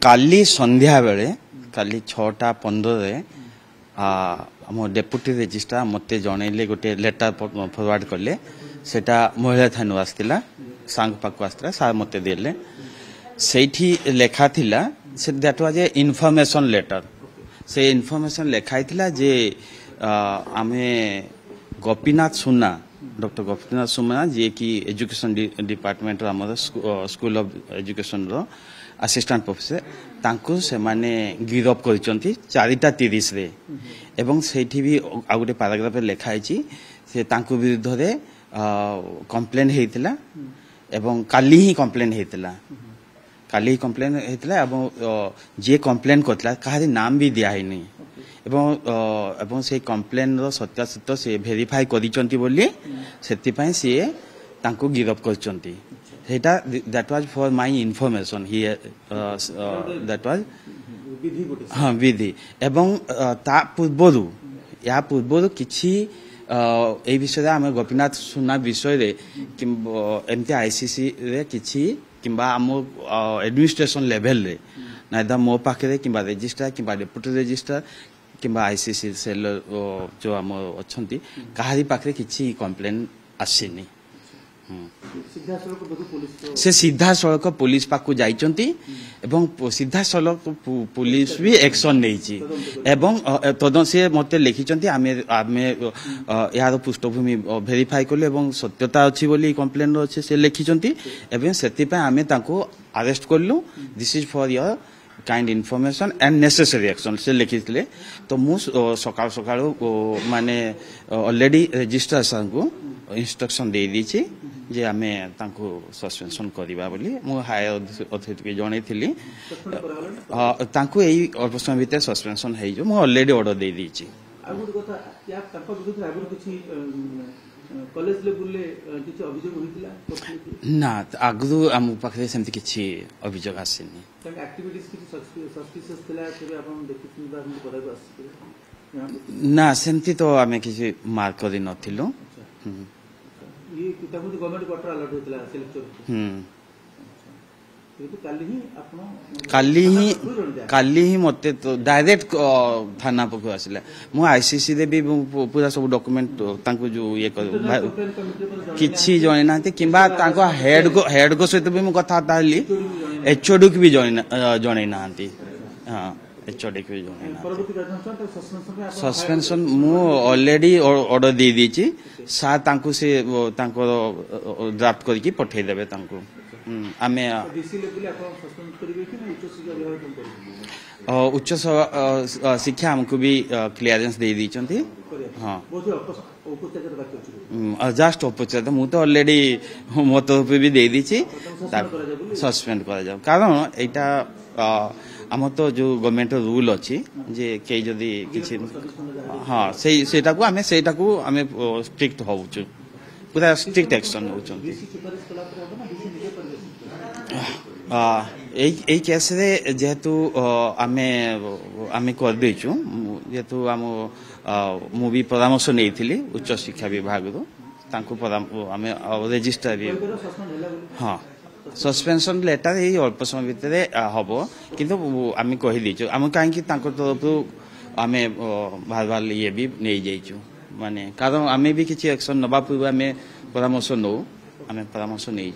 काली संध्या बेले काली 6:15 आम deputy registrar मत जनइले गोटे लेटर फरवर्ड कले सेटा महिला थाना आसला सांग पाक आसला सार मत देले सेठी लेखा थिला से that was a information letter से इनफॉरमेशन लेखाई थिला जे आमे गोपीनाथ सुना डॉक्टर गोपीनाथ सुना जे कि एजुकेशन डिपार्टमेंट आम स्कूल ऑफ एजुकेशन रो असिस्टेंट प्रोफेसर तांको से माने गिरफ करिसंती 4:30 रे एवं सेठी भी आ गोटे पैराग्राफ लेखाई छी से तांको विरुद्ध रे कंप्लेन हेतिला एवं काली ही कंप्लेन हेतिला काली कंप्लेन हेतिला एवं जे कंप्लेन करतला काहे नाम भी दिया है नहीं एवं से कंप्लेन रो सत्यासत्य से वेरीफाई करिसंती बोली सेति पई से तांको गिरफ करचंती सेटा that was for my information here that was हां विधि एवं ता पूर्वरु या पूर्वरु किछि ए विषय आम गोपीनाथ सुना विषय रे एमती आईसीसी रे किछि किंबा आम एडमिनिस्ट्रेशन लेवल रे नाइदा मो पाखे किंबा रजिस्ट्रार किंबा डेप्यूटी रजिस्ट्रार किंबा आईसीसी सेल जो आम अछंती काहारी पाखे किछि कंप्लेन आसीनी से सीधा सड़क पुलिस पाकु जाइचंती एवं सीधा सड़क पुलिस भी एक्शन नेइची एवं तदन से मते लिखिचंती आमे यार पृष्ठभूमि वेरीफाई करले एवं सत्यता अछि बोली कंप्लेन अछि से लिखिचंती एवं सेति पे आमे ताको अरेस्ट करलु this is for your kind information and necessary action से लिखितले तो मु सकाळ सकाळ माने ऑलरेडी रजिस्ट्रार सर को इंस्ट्रक्शन दे दीची जे आमे तांको सस्पेंशन करबा बोली मु हायर अथॉरिटी के जणे थिली तांको एई अल्प समय भीतर सस्पेंशन हेइ जो मु ऑलरेडी ऑर्डर दे दीची आगु कथा या तांको विरुद्ध आगु किछि कॉलेज लेवल ले किछि अभियोग होइतिला ना आगु हम पाखरे सेमति किछि अभियोग आसेनी तांको एक्टिविटीज किछि सस्पिशियस थिला तबे आपण देखिथिबा हम पदाको आसी ना सेमति तो आमे किछि मार्क करि नथिलो ये किताब में गवर्नमेंट क्वार्टर अलर्ट होतला सिलेक्टर काली ही मते तो डायरेक्ट थाना पको आसिला मु आईसीसी दे भी पूरा सब डॉक्यूमेंट तांको जो ये किछि जणे नाते किबा तांको हेड को सहित भी मु कथा ताली एचओडी की भी जणे नांती हां एचओडी की भी जणे सस्पेंशन मु ऑलरेडी ऑर्डर दे दीची सा तांको से तांको ड्राफ्ट करके पठै देबे तांको आमे डीसी लेवल आपण सस्पेंड करिवे कि उच्च शिक्षा विभाग कोन उच्च शिक्षा हमको भी क्लियरेंस दे दीचंती हां जस्ट औपचारिक मु तो ऑलरेडी मो तो भी दे दीची सस्पेंड करा जाऊ कारण एटा आम तो जो गवर्नमेंट रूल अच्छी जे के जदी किछि हां सेटा को आमे स्ट्रिक्ट होउछु पूरा स्ट्रिक्ट एक्शन होउछु ए केस रे जेतु आमे कर देछु जेतु आम मु भी परामर्श नेइथिली उच्च शिक्षा विभाग रो तांको आमे रजिस्टर भी हां सस्पेंशन लेटर ये अल्प समय भीतर हम किंतु आम कही दीचु आम कहीं तरफ आमे बार बार ये भी नहीं जाइचु माने कारण आमे भी किसी एक्शन नबा पूर्व आमे परामर्श नौ आमे परामर्श नहीं